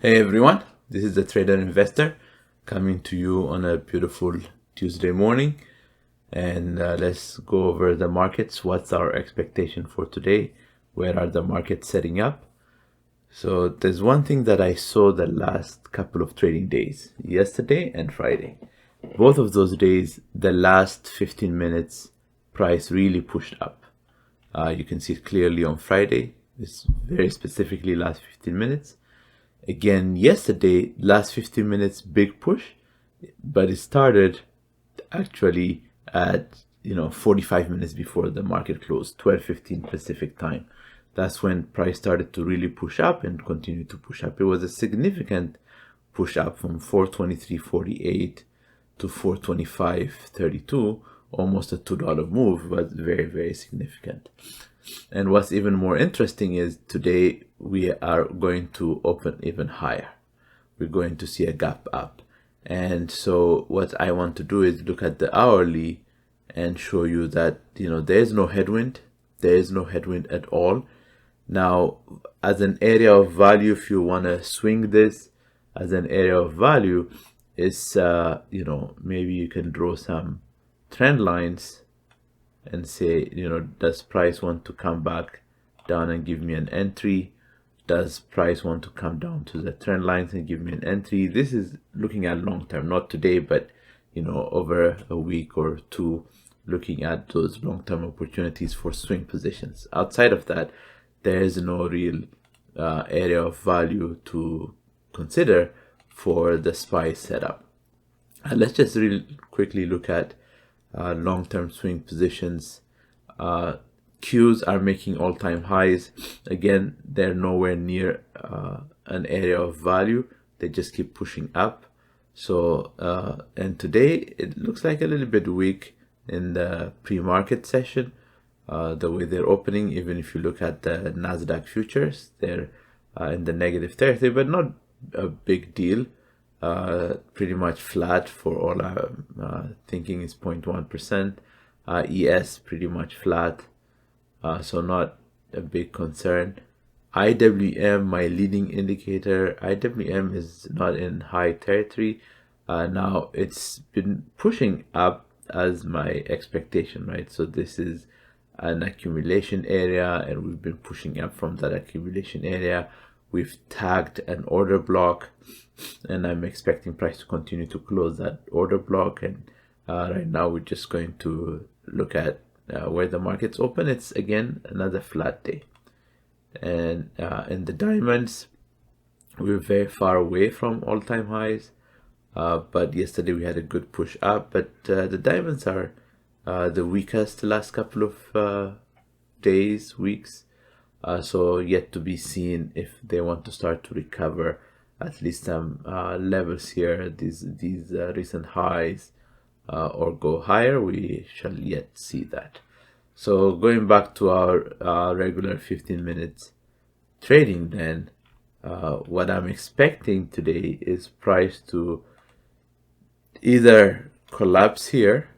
Hey everyone, this is the Trader Investor coming to you on a beautiful Tuesday morning, and let's go over the markets. What's our expectation for today? Where are the markets setting up? So there's one thing that I saw the last couple of trading days, yesterday and Friday. Both of those days, the last 15 minutes price really pushed up. You can see it clearly on Friday. It's very specifically last 15 minutes. Again, yesterday, last 15 minutes, big push, but it started actually at 45 minutes before the market closed, 12:15 Pacific time. That's when price started to really push up and continue to push up. It was a significant push up from 423.48 to 425.32, almost a $2 move, but very, very significant. And what's even more interesting is today we are going to open even higher. We're going to see a gap up. And so what I want to do is look at the hourly and show you that, there's no headwind. There is no headwind at all. Now, as an area of value, if you want to swing this as an area of value, is, maybe you can draw some trend lines and say, does price want to come back down and give me an entry? Does price want to come down to the trend lines and give me an entry? This is looking at long term, not today, but over a week or two, looking at those long term opportunities for swing positions. Outside of that, there is no real area of value to consider for the SPY setup. Let's just really quickly look at long-term swing positions. Qs are making all-time highs. Again, they're nowhere near an area of value. They just keep pushing up. So and today it looks like a little bit weak in the pre-market session, the way they're opening. Even if you look at the Nasdaq futures, they're in the negative territory, but not a big deal. Pretty much flat for all I'm thinking is 0.1%. ES pretty much flat, so not a big concern. IWM, my leading indicator, IWM is not in high territory. Now it's been pushing up as my expectation, right? So this is an accumulation area, and we've been pushing up from that accumulation area. We've tagged an order block, and I'm expecting price to continue to close that order block. And right now we're just going to look at where the market's open. It's again another flat day. And in the diamonds, we're very far away from all-time highs, but yesterday we had a good push up. But the diamonds are the weakest the last couple of days, weeks. So yet to be seen if they want to start to recover at least some levels here, these recent highs, or go higher. We shall yet see that. So going back to our regular 15 minutes trading, then what I'm expecting today is price to either collapse here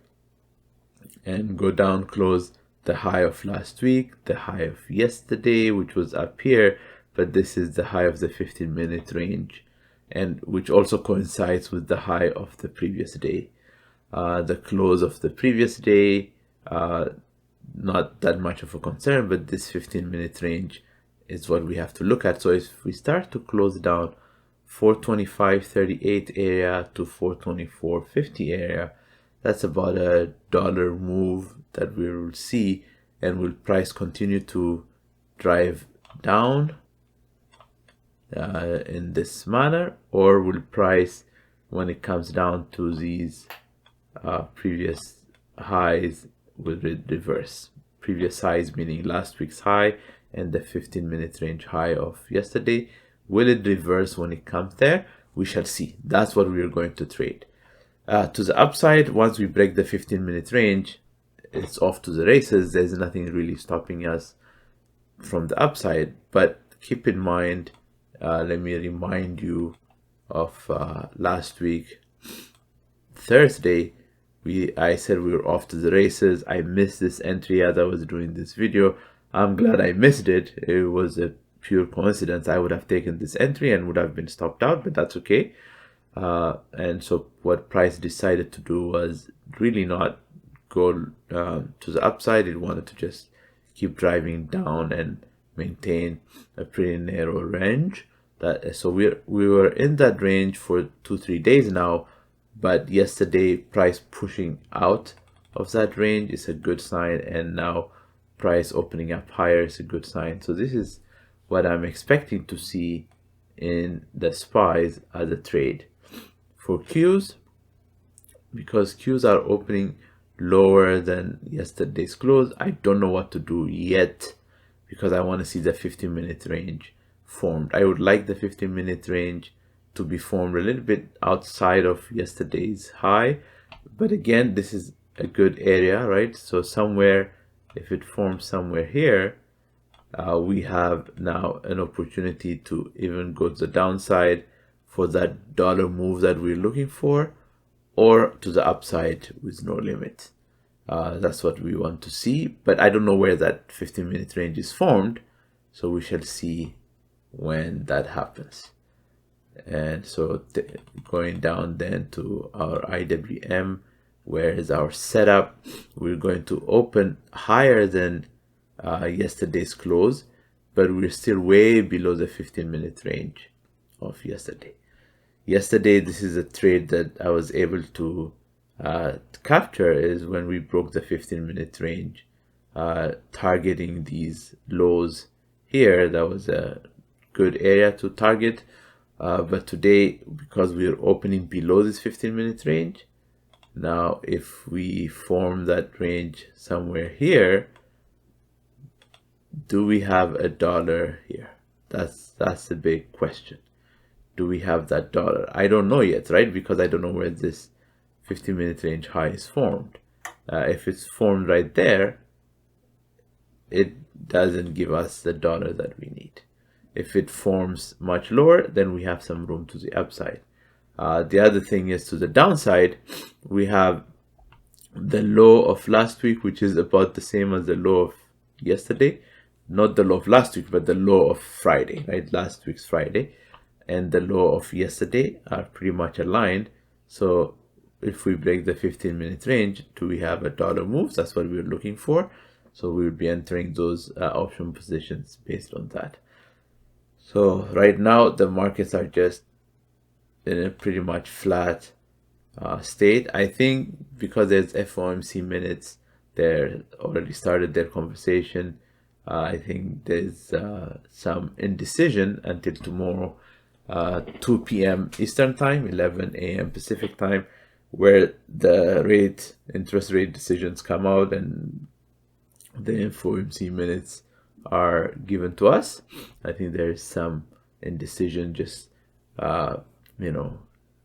and go down, close the high of last week, the high of yesterday, which was up here, but this is the high of the 15-minute range, and which also coincides with the high of the previous day. The close of the previous day, not that much of a concern, but this 15-minute range is what we have to look at. So if we start to close down 425.38 area to 424.50 area, that's about $1 move that we will see. And will price continue to drive down in this manner, or will price, when it comes down to these previous highs, will reverse? Previous highs meaning last week's high and the 15-minute range high of yesterday. Will it reverse when it comes there? We shall see. That's what we are going to trade. To the upside, once we break the 15-minute range, it's off to the races. There's nothing really stopping us from the upside. But keep in mind, let me remind you of last week, Thursday. I said we were off to the races. I missed this entry as I was doing this video. I'm glad I missed it. It was a pure coincidence, I would have taken this entry and would have been stopped out, but that's okay. And so what price decided to do was really not go to the upside. It wanted to just keep driving down and maintain a pretty narrow range. So we were in that range for 2-3 days now, but yesterday price pushing out of that range is a good sign, and now price opening up higher is a good sign. So this is what I'm expecting to see in the SPYs as a trade. For Qs, because Qs are opening lower than yesterday's close, I don't know what to do yet, because I want to see the 15-minute range formed. I would like the 15-minute range to be formed a little bit outside of yesterday's high, but again, this is a good area, right? So somewhere, if it forms somewhere here, we have now an opportunity to even go to the downside for that dollar move that we're looking for, or to the upside with no limit. That's what we want to see, but I don't know where that 15-minute range is formed, so we shall see when that happens. And so going down then to our IWM, where is our setup, we're going to open higher than yesterday's close, but we're still way below the 15-minute range of yesterday. Yesterday, this is a trade that I was able to capture, is when we broke the 15-minute range, targeting these lows here. That was a good area to target, but today, because we are opening below this 15-minute range, now if we form that range somewhere here, do we have a dollar here? That's the big question. Do we have that dollar? I don't know yet, right? Because I don't know where this 15-minute range high is formed. If it's formed right there, it doesn't give us the dollar that we need. If it forms much lower, then we have some room to the upside. The other thing is, to the downside, we have the low of last week, which is about the same as the low of yesterday. Not the low of last week, but the low of Friday, right? Last week's Friday and the low of yesterday are pretty much aligned. So if we break the 15-minute range, do we have a dollar move? That's what we're looking for. So we'll be entering those option positions based on that. So right now, the markets are just in a pretty much flat state. I think because there's FOMC minutes, they already started their conversation. I think there's some indecision until tomorrow, 2 p.m. Eastern time, 11 a.m. Pacific time, where the interest rate decisions come out and the FOMC minutes are given to us. I think there's some indecision, just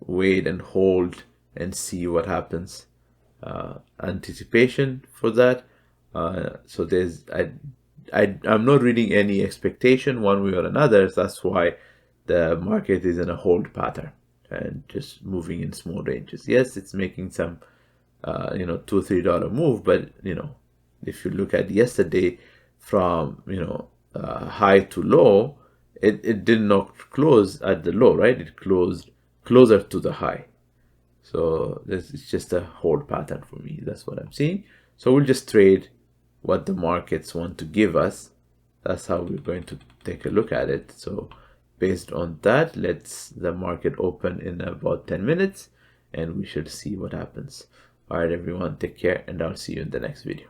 wait and hold and see what happens. Anticipation for that. So I'm not reading any expectation one way or another. That's why the market is in a hold pattern and just moving in small ranges. Yes, it's making some $2 or $3 move, but if you look at yesterday from high to low, it did not close at the low, right? It closed closer to the high. So it's just a hold pattern for me. That's what I'm seeing. So we'll just trade what the markets want to give us. That's how we're going to take a look at it. So based on that, let's the market open in about 10 minutes and we should see what happens. All right, everyone, take care, and I'll see you in the next video.